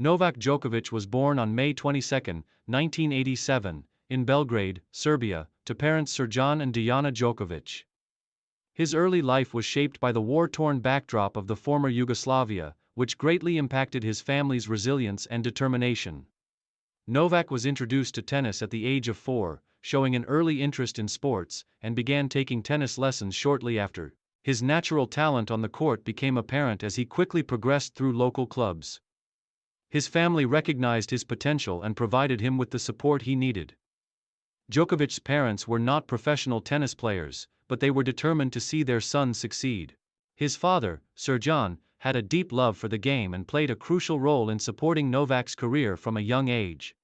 Novak Djokovic was born on May 22, 1987, in Belgrade, Serbia, to parents Srđan and Dijana Djokovic. His early life was shaped by the war-torn backdrop of the former Yugoslavia, which greatly impacted his family's resilience and determination. Novak was introduced to tennis at the age of 4, showing an early interest in sports, and began taking tennis lessons shortly after. His natural talent on the court became apparent as he quickly progressed through local clubs. His family recognized his potential and provided him with the support he needed. Djokovic's parents were not professional tennis players, but they were determined to see their son succeed. His father, Srđan, had a deep love for the game and played a crucial role in supporting Novak's career from a young age.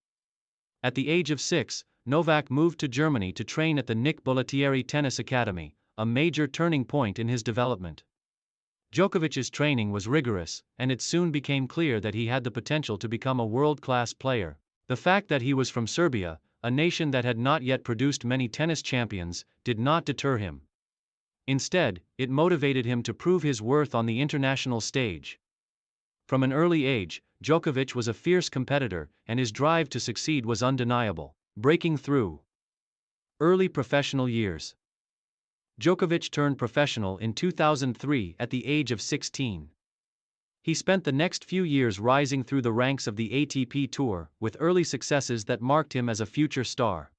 At the age of 6, Novak moved to Germany to train at the Nick Bollettieri Tennis Academy, a major turning point in his development. Djokovic's training was rigorous, and it soon became clear that he had the potential to become a world-class player. The fact that he was from Serbia, a nation that had not yet produced many tennis champions, did not deter him. Instead, it motivated him to prove his worth on the international stage. From an early age, Djokovic was a fierce competitor, and his drive to succeed was undeniable. Breaking through. Early professional years. Djokovic turned professional in 2003 at the age of 16. He spent the next few years rising through the ranks of the ATP Tour, with early successes that marked him as a future star.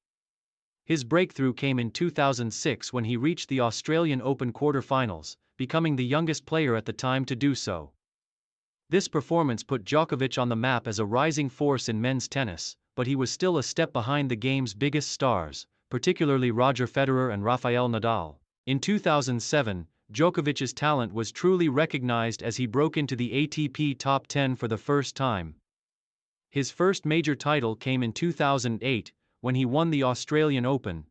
His breakthrough came in 2006 when he reached the Australian Open quarter-finals, becoming the youngest player at the time to do so. This performance put Djokovic on the map as a rising force in men's tennis, but he was still a step behind the game's biggest stars, particularly Roger Federer and Rafael Nadal. In 2007, Djokovic's talent was truly recognized as he broke into the ATP top 10 for the first time. His first major title came in 2008, when he won the Australian Open,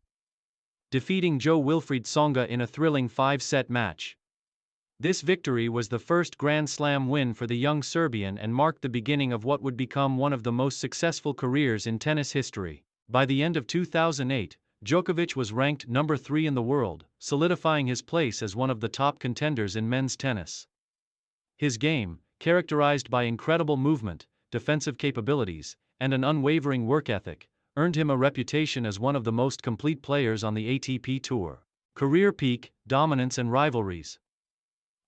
defeating Jo-Wilfried Tsonga in a thrilling 5-set match. This victory was the first Grand Slam win for the young Serbian and marked the beginning of what would become one of the most successful careers in tennis history. By the end of 2008, Djokovic was ranked number 3 in the world, solidifying his place as one of the top contenders in men's tennis. His game, characterized by incredible movement, defensive capabilities, and an unwavering work ethic, earned him a reputation as one of the most complete players on the ATP Tour. Career peak, dominance and rivalries.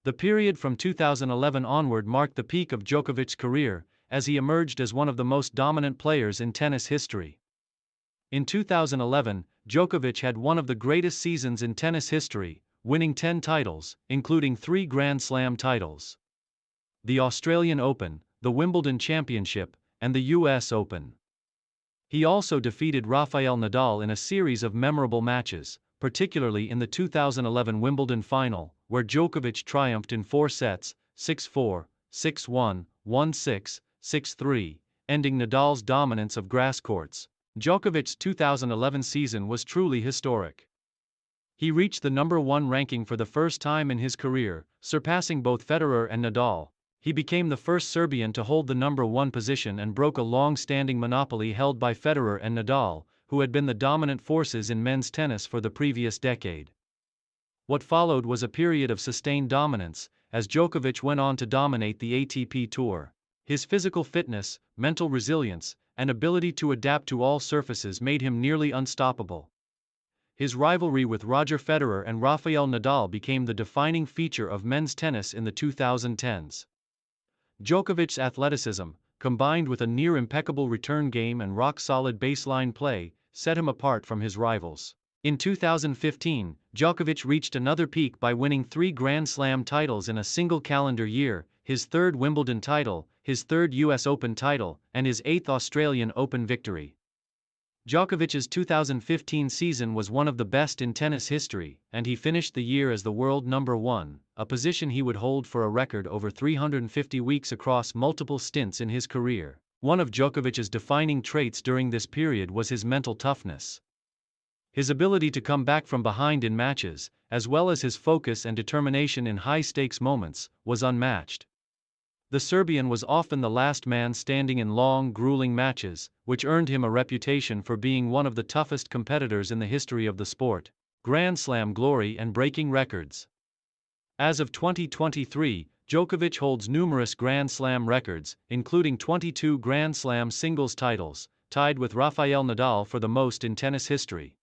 The period from 2011 onward marked the peak of Djokovic's career, as he emerged as one of the most dominant players in tennis history. In 2011, Djokovic had one of the greatest seasons in tennis history, winning 10 titles, including 3 Grand Slam titles: the Australian Open, the Wimbledon Championship, and the US Open. He also defeated Rafael Nadal in a series of memorable matches, particularly in the 2011 Wimbledon final, where Djokovic triumphed in 4 sets, 6-4, 6-1, 1-6, 6-3, ending Nadal's dominance of grass courts. Djokovic's 2011 season was truly historic. He reached the number 1 ranking for the first time in his career, surpassing both Federer and Nadal. He became the first Serbian to hold the number 1 position and broke a long-standing monopoly held by Federer and Nadal, who had been the dominant forces in men's tennis for the previous decade. What followed was a period of sustained dominance, as Djokovic went on to dominate the ATP Tour. His physical fitness, mental resilience, and ability to adapt to all surfaces made him nearly unstoppable. His rivalry with Roger Federer and Rafael Nadal became the defining feature of men's tennis in the 2010s. Djokovic's athleticism, combined with a near-impeccable return game and rock-solid baseline play, set him apart from his rivals. In 2015, Djokovic reached another peak by winning 3 Grand Slam titles in a single calendar year, his 3rd Wimbledon title, his 3rd US Open title, and his 8th Australian Open victory. Djokovic's 2015 season was one of the best in tennis history, and he finished the year as the world number 1, a position he would hold for a record over 350 weeks across multiple stints in his career. One of Djokovic's defining traits during this period was his mental toughness. His ability to come back from behind in matches, as well as his focus and determination in high-stakes moments, was unmatched. The Serbian was often the last man standing in long, grueling matches, which earned him a reputation for being one of the toughest competitors in the history of the sport. Grand Slam glory and breaking records. As of 2023, Djokovic holds numerous Grand Slam records, including 22 Grand Slam singles titles, tied with Rafael Nadal for the most in tennis history.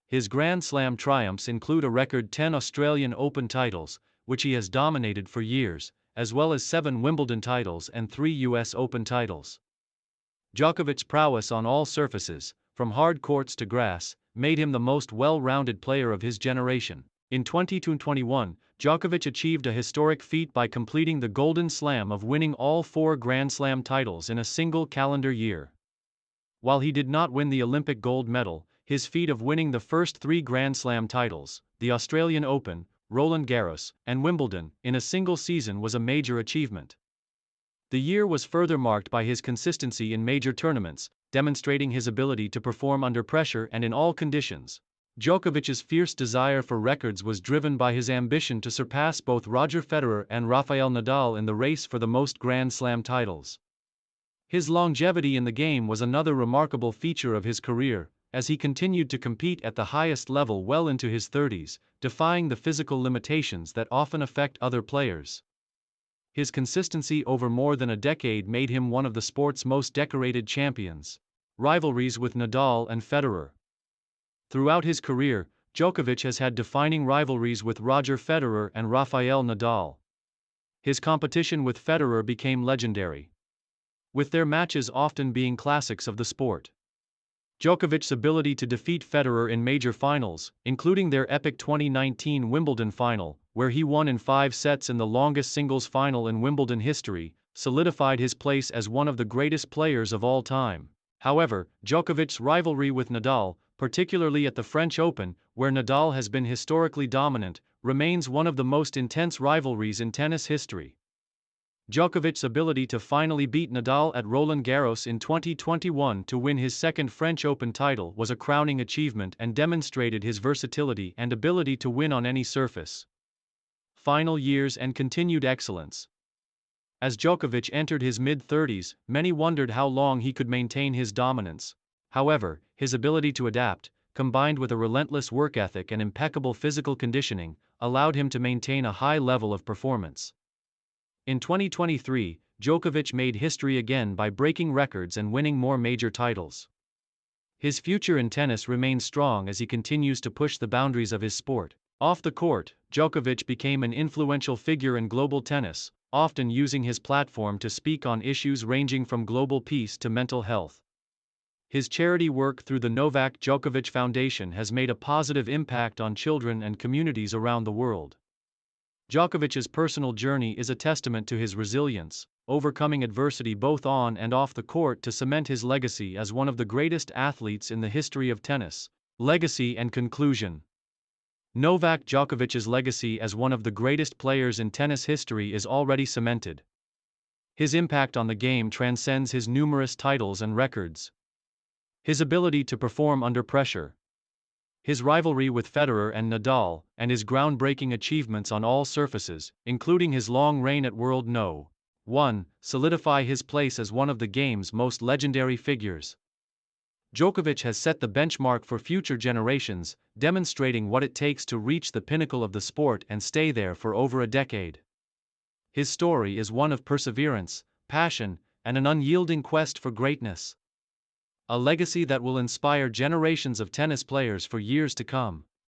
His Grand Slam triumphs include a record 10 Australian Open titles, which he has dominated for years, as well as 7 Wimbledon titles and 3 US Open titles. Djokovic's prowess on all surfaces, from hard courts to grass, made him the most well-rounded player of his generation. In 2021, Djokovic achieved a historic feat by completing the Golden Slam of winning all 4 Grand Slam titles in a single calendar year. While he did not win the Olympic gold medal, his feat of winning the first 3 Grand Slam titles, the Australian Open, Roland Garros, and Wimbledon, in a single season was a major achievement. The year was further marked by his consistency in major tournaments, demonstrating his ability to perform under pressure and in all conditions. Djokovic's fierce desire for records was driven by his ambition to surpass both Roger Federer and Rafael Nadal in the race for the most Grand Slam titles. His longevity in the game was another remarkable feature of his career, as he continued to compete at the highest level well into his 30s, defying the physical limitations that often affect other players. His consistency over more than a decade made him one of the sport's most decorated champions. Rivalries with Nadal and Federer. Throughout his career, Djokovic has had defining rivalries with Roger Federer and Rafael Nadal. His competition with Federer became legendary, with their matches often being classics of the sport. Djokovic's ability to defeat Federer in major finals, including their epic 2019 Wimbledon final, where he won in 5 sets in the longest singles final in Wimbledon history, solidified his place as one of the greatest players of all time. However, Djokovic's rivalry with Nadal, particularly at the French Open, where Nadal has been historically dominant, remains one of the most intense rivalries in tennis history. Djokovic's ability to finally beat Nadal at Roland Garros in 2021 to win his second French Open title was a crowning achievement and demonstrated his versatility and ability to win on any surface. Final years and continued excellence. As Djokovic entered his mid-30s, many wondered how long he could maintain his dominance. However, his ability to adapt, combined with a relentless work ethic and impeccable physical conditioning, allowed him to maintain a high level of performance. In 2023, Djokovic made history again by breaking records and winning more major titles. His future in tennis remains strong as he continues to push the boundaries of his sport. Off the court, Djokovic became an influential figure in global tennis, often using his platform to speak on issues ranging from global peace to mental health. His charity work through the Novak Djokovic Foundation has made a positive impact on children and communities around the world. Djokovic's personal journey is a testament to his resilience, overcoming adversity both on and off the court to cement his legacy as one of the greatest athletes in the history of tennis. Legacy and conclusion. Novak Djokovic's legacy as one of the greatest players in tennis history is already cemented. His impact on the game transcends his numerous titles and records. His ability to perform under pressure, his rivalry with Federer and Nadal, and his groundbreaking achievements on all surfaces, including his long reign at World No. 1, solidify his place as one of the game's most legendary figures. Djokovic has set the benchmark for future generations, demonstrating what it takes to reach the pinnacle of the sport and stay there for over a decade. His story is one of perseverance, passion, and an unyielding quest for greatness. A legacy that will inspire generations of tennis players for years to come.